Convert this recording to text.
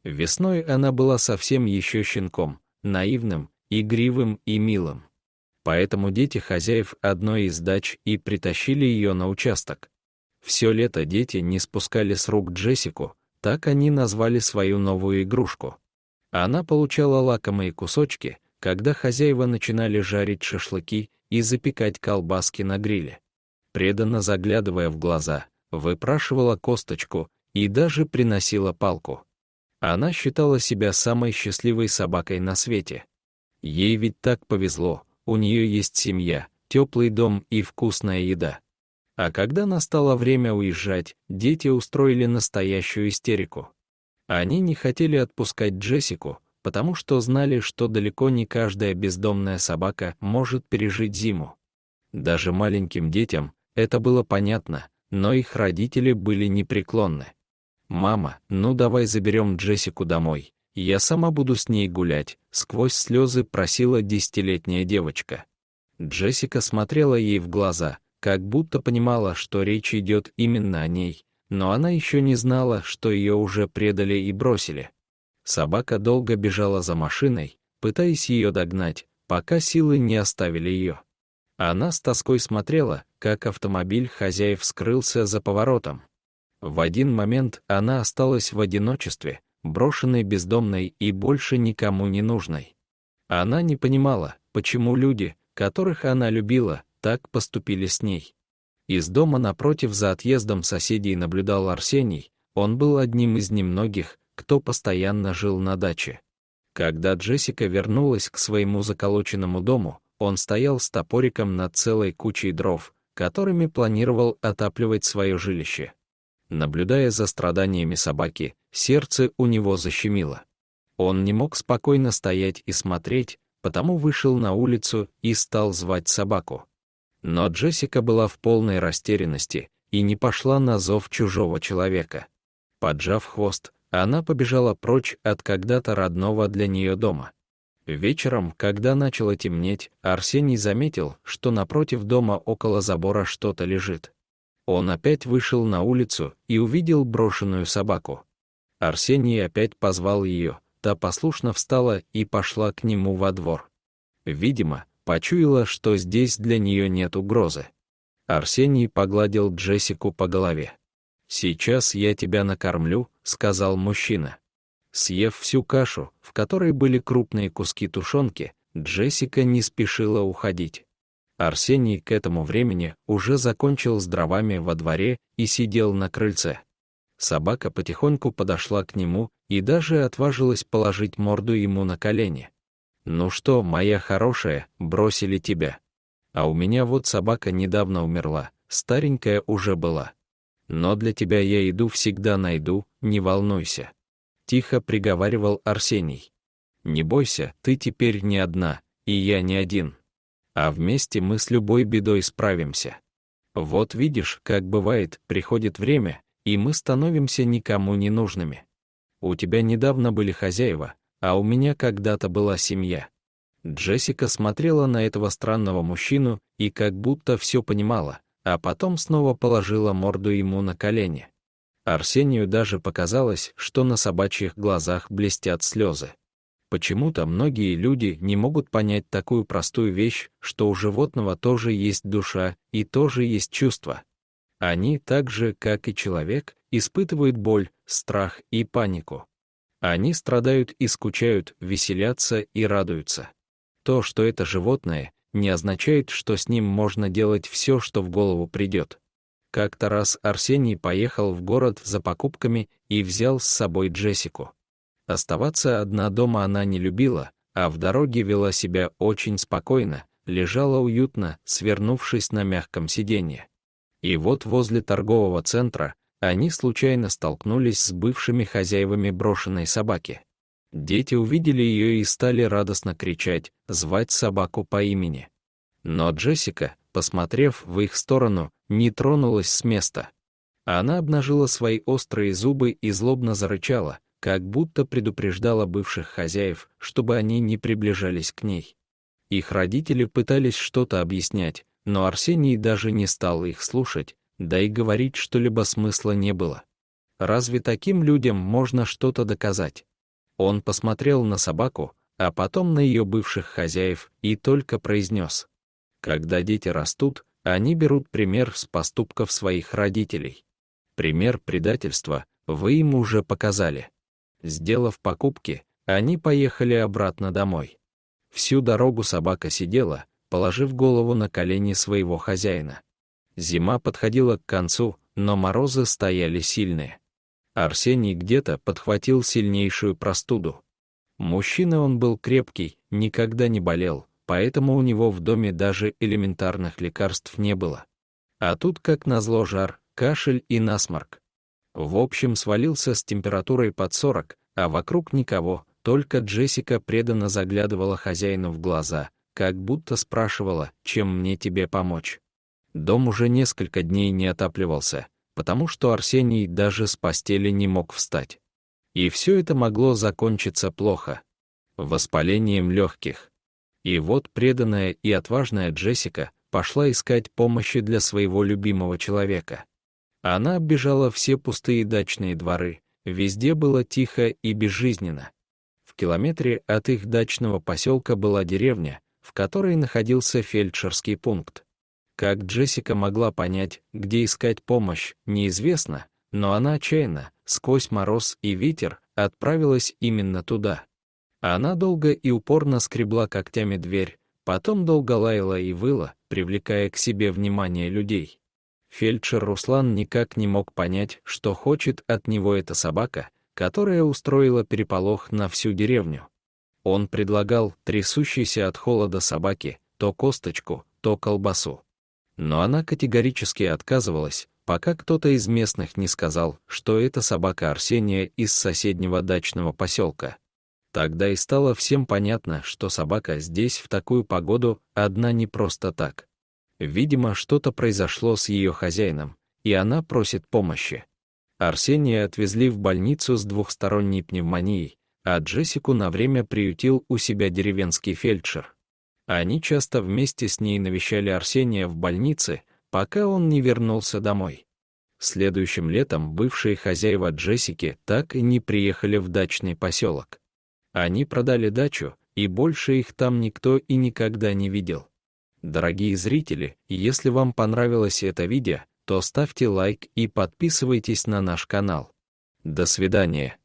Весной она была совсем еще щенком, наивным, игривым и милым. Поэтому дети хозяев одной из дач и притащили ее на участок. Все лето дети не спускали с рук Джессику, так они назвали свою новую игрушку. Она получала лакомые кусочки, когда хозяева начинали жарить шашлыки и запекать колбаски на гриле. Преданно заглядывая в глаза, выпрашивала косточку и даже приносила палку. Она считала себя самой счастливой собакой на свете. Ей ведь так повезло, у нее есть семья, теплый дом и вкусная еда. А когда настало время уезжать, дети устроили настоящую истерику. Они не хотели отпускать Джессику, потому что знали, что далеко не каждая бездомная собака может пережить зиму. Даже маленьким детям это было понятно, но их родители были непреклонны. «Мама, ну давай заберем Джессику домой, я сама буду с ней гулять», — сквозь слезы просила 10-летняя девочка. Джессика смотрела ей в глаза, как будто понимала, что речь идет именно о ней, но она еще не знала, что ее уже предали и бросили. Собака долго бежала за машиной, пытаясь ее догнать, пока силы не оставили ее. Она с тоской смотрела, как автомобиль хозяев скрылся за поворотом. В один момент она осталась в одиночестве, брошенной бездомной и больше никому не нужной. Она не понимала, почему люди, которых она любила, так поступили с ней. Из дома напротив за отъездом соседей наблюдал Арсений, он был одним из немногих, кто постоянно жил на даче. Когда Джессика вернулась к своему заколоченному дому, он стоял с топориком над целой кучей дров, которыми планировал отапливать свое жилище. Наблюдая за страданиями собаки, сердце у него защемило. Он не мог спокойно стоять и смотреть, потому вышел на улицу и стал звать собаку. Но Джессика была в полной растерянности и не пошла на зов чужого человека. Поджав хвост, она побежала прочь от когда-то родного для нее дома. Вечером, когда начало темнеть, Арсений заметил, что напротив дома около забора что-то лежит. Он опять вышел на улицу и увидел брошенную собаку. Арсений опять позвал ее, та послушно встала и пошла к нему во двор. Видимо, почуяла, что здесь для нее нет угрозы. Арсений погладил Джессику по голове. «Сейчас я тебя накормлю», — сказал мужчина. Съев всю кашу, в которой были крупные куски тушенки, Джессика не спешила уходить. Арсений к этому времени уже закончил с дровами во дворе и сидел на крыльце. Собака потихоньку подошла к нему и даже отважилась положить морду ему на колени. «Ну что, моя хорошая, бросили тебя. А у меня вот собака недавно умерла, старенькая уже была. Но для тебя я еду всегда найду, не волнуйся», — тихо приговаривал Арсений. «Не бойся, ты теперь не одна, и я не один. А вместе мы с любой бедой справимся. Вот видишь, как бывает, приходит время, и мы становимся никому не нужными. У тебя недавно были хозяева, а у меня когда-то была семья». Джессика смотрела на этого странного мужчину и как будто все понимала, а потом снова положила морду ему на колени. Арсению даже показалось, что на собачьих глазах блестят слезы. Почему-то многие люди не могут понять такую простую вещь, что у животного тоже есть душа и тоже есть чувства. Они, так же, как и человек, испытывают боль, страх и панику. Они страдают и скучают, веселятся и радуются. То, что это животное, не означает, что с ним можно делать все, что в голову придет. Как-то раз Арсений поехал в город за покупками и взял с собой Джессику. Оставаться одна дома она не любила, а в дороге вела себя очень спокойно, лежала уютно, свернувшись на мягком сиденье. И вот возле торгового центра они случайно столкнулись с бывшими хозяевами брошенной собаки. Дети увидели ее и стали радостно кричать, звать собаку по имени. Но Джессика, посмотрев в их сторону, не тронулась с места. Она обнажила свои острые зубы и злобно зарычала, как будто предупреждала бывших хозяев, чтобы они не приближались к ней. Их родители пытались что-то объяснять, но Арсений даже не стал их слушать, да и говорить что-либо смысла не было. Разве таким людям можно что-то доказать? Он посмотрел на собаку, а потом на ее бывших хозяев и только произнес: «Когда дети растут, они берут пример с поступков своих родителей. Пример предательства вы им уже показали». Сделав покупки, они поехали обратно домой. Всю дорогу собака сидела, положив голову на колени своего хозяина. Зима подходила к концу, но морозы стояли сильные. Арсений где-то подхватил сильнейшую простуду. Мужчина он был крепкий, никогда не болел, поэтому у него в доме даже элементарных лекарств не было. А тут, как назло, жар, кашель и насморк. В общем, свалился с температурой под 40, а вокруг никого, только Джессика преданно заглядывала хозяину в глаза, как будто спрашивала, чем мне тебе помочь. Дом уже несколько дней не отапливался, потому что Арсений даже с постели не мог встать. И все это могло закончиться плохо. Воспалением легких. И вот преданная и отважная Джессика пошла искать помощи для своего любимого человека. Она оббежала все пустые дачные дворы, везде было тихо и безжизненно. В километре от их дачного поселка была деревня, в которой находился фельдшерский пункт. Как Джессика могла понять, где искать помощь, неизвестно, но она отчаянно, сквозь мороз и ветер, отправилась именно туда. Она долго и упорно скребла когтями дверь, потом долго лаяла и выла, привлекая к себе внимание людей. Фельдшер Руслан никак не мог понять, что хочет от него эта собака, которая устроила переполох на всю деревню. Он предлагал трясущейся от холода собаке то косточку, то колбасу. Но она категорически отказывалась, пока кто-то из местных не сказал, что это собака Арсения из соседнего дачного поселка. Тогда и стало всем понятно, что собака здесь в такую погоду одна не просто так. Видимо, что-то произошло с ее хозяином, и она просит помощи. Арсения отвезли в больницу с двухсторонней пневмонией, а Джессику на время приютил у себя деревенский фельдшер. Они часто вместе с ней навещали Арсения в больнице, пока он не вернулся домой. Следующим летом бывшие хозяева Джессики так и не приехали в дачный поселок. Они продали дачу, и больше их там никто и никогда не видел. Дорогие зрители, если вам понравилось это видео, то ставьте лайк и подписывайтесь на наш канал. До свидания.